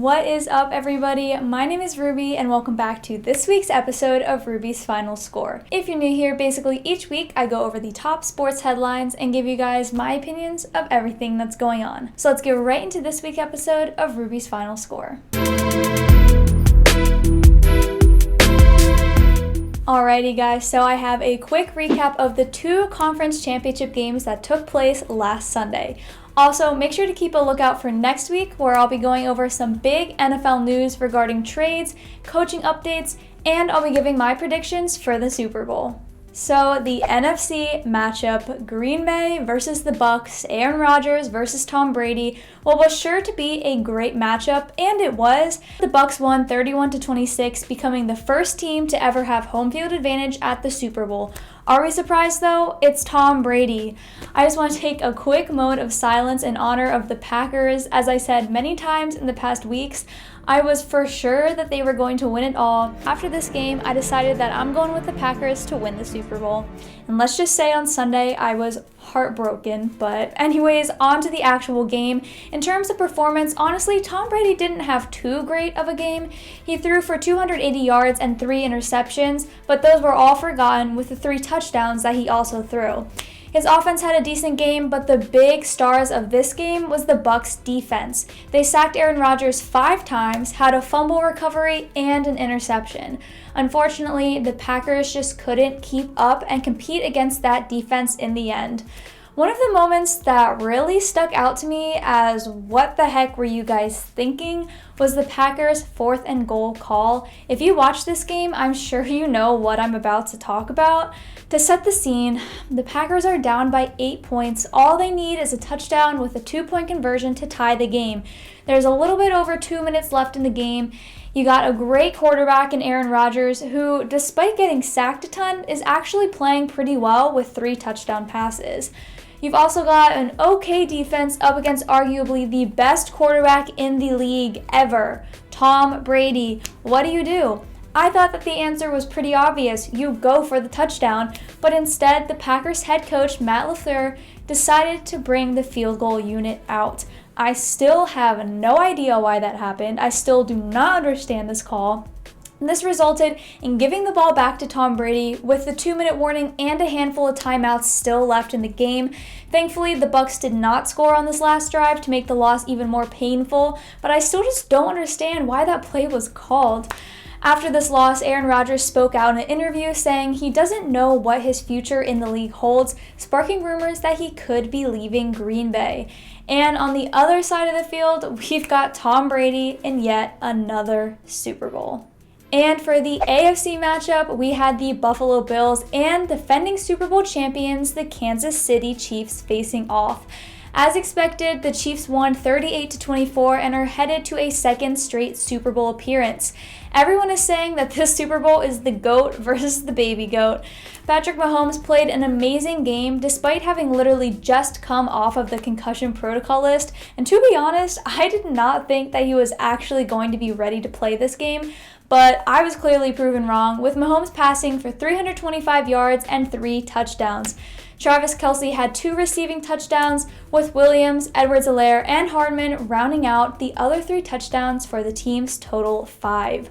What is up, everybody? My name is Ruby, and welcome back to this week's episode of Ruby's Final Score. If you're new here, basically each week I go over the top sports headlines and give you guys my opinions of everything that's going on. So let's get right into this week's episode of Ruby's Final Score. Alrighty guys, so I have a quick recap of the two conference championship games that took place last Sunday. Also, make sure to keep a lookout for next week where I'll be going over some big NFL news regarding trades, coaching updates, and I'll be giving my predictions for the Super Bowl. So the NFC matchup, Green Bay versus the Bucs, Aaron Rodgers versus Tom Brady, was sure to be a great matchup, and it was. The Bucs won 31-26, becoming the first team to ever have home field advantage at the Super Bowl. Are we surprised though? It's Tom Brady. I just want to take a quick moment of silence in honor of the Packers. As I said many times in the past weeks, I was for sure that they were going to win it all. After this game, I decided that I'm going with the Packers to win the Super Bowl. And let's just say on Sunday, I was heartbroken. But anyways, on to the actual game. In terms of performance, honestly, Tom Brady didn't have too great of a game. He threw for 280 yards and 3 interceptions, but those were all forgotten with the 3 touchdowns that he also threw. His offense had a decent game, but the big stars of this game was the Bucs defense. They sacked Aaron Rodgers 5 times, had a fumble recovery, and an interception. Unfortunately, the Packers just couldn't keep up and compete against that defense in the end. One of the moments that really stuck out to me as what the heck were you guys thinking was the Packers' 4th and goal call. If you watch this game, I'm sure you know what I'm about to talk about. To set the scene, the Packers are down by 8 points. All they need is a touchdown with a 2-point conversion to tie the game. There's a little bit over 2 minutes left in the game. You got a great quarterback in Aaron Rodgers who, despite getting sacked a ton, is actually playing pretty well with 3 touchdown passes. You've also got an okay defense up against arguably the best quarterback in the league ever, Tom Brady. What do? I thought that the answer was pretty obvious. You go for the touchdown, but instead the Packers head coach Matt LaFleur decided to bring the field goal unit out. I still have no idea why that happened. I still do not understand this call. This resulted in giving the ball back to Tom Brady with the 2-minute warning and a handful of timeouts still left in the game. Thankfully, the Bucs did not score on this last drive to make the loss even more painful, but I still just don't understand why that play was called. After this loss, Aaron Rodgers spoke out in an interview saying he doesn't know what his future in the league holds, sparking rumors that he could be leaving Green Bay. And on the other side of the field, we've got Tom Brady in yet another Super Bowl. And for the AFC matchup, we had the Buffalo Bills and defending Super Bowl champions, the Kansas City Chiefs, facing off. As expected, the Chiefs won 38-24 and are headed to a second straight Super Bowl appearance. Everyone is saying that this Super Bowl is the GOAT versus the baby GOAT. Patrick Mahomes played an amazing game despite having literally just come off of the concussion protocol list, and to be honest, I did not think that he was actually going to be ready to play this game, but I was clearly proven wrong, with Mahomes passing for 325 yards and 3 touchdowns. Travis Kelce had 2 receiving touchdowns, with Williams, Edwards-Helaire, and Hardman rounding out the other 3 touchdowns for the team's total 5.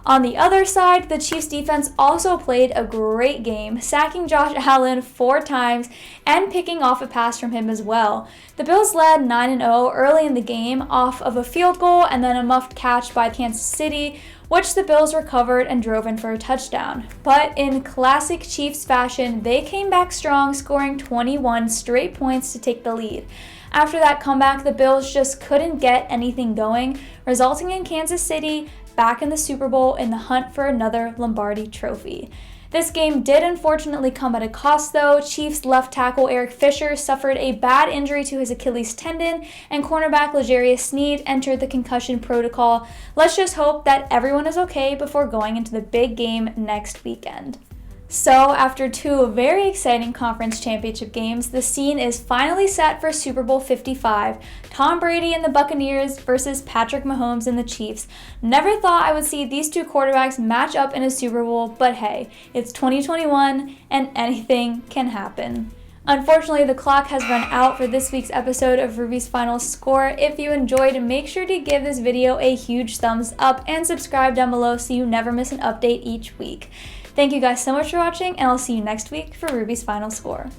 On the other side, the Chiefs defense also played a great game, sacking Josh Allen 4 times and picking off a pass from him as well. The Bills led 9-0 early in the game off of a field goal and then a muffed catch by Kansas City, which the Bills recovered and drove in for a touchdown. But in classic Chiefs fashion, they came back strong, scoring 21 straight points to take the lead. After that comeback, the Bills just couldn't get anything going, resulting in Kansas City back in the Super Bowl in the hunt for another Lombardi trophy. This game did unfortunately come at a cost though. Chiefs left tackle Eric Fisher suffered a bad injury to his Achilles tendon, and cornerback L'Jarius Sneed entered the concussion protocol. Let's just hope that everyone is okay before going into the big game next weekend. So, after 2 very exciting conference championship games, the scene is finally set for Super Bowl 55. Tom Brady and the Buccaneers versus Patrick Mahomes and the Chiefs. Never thought I would see these 2 quarterbacks match up in a Super Bowl, but hey, it's 2021 and anything can happen. Unfortunately, the clock has run out for this week's episode of Ruby's Final Score. If you enjoyed, make sure to give this video a huge thumbs up and subscribe down below so you never miss an update each week. Thank you guys so much for watching, and I'll see you next week for Ruby's Final Score.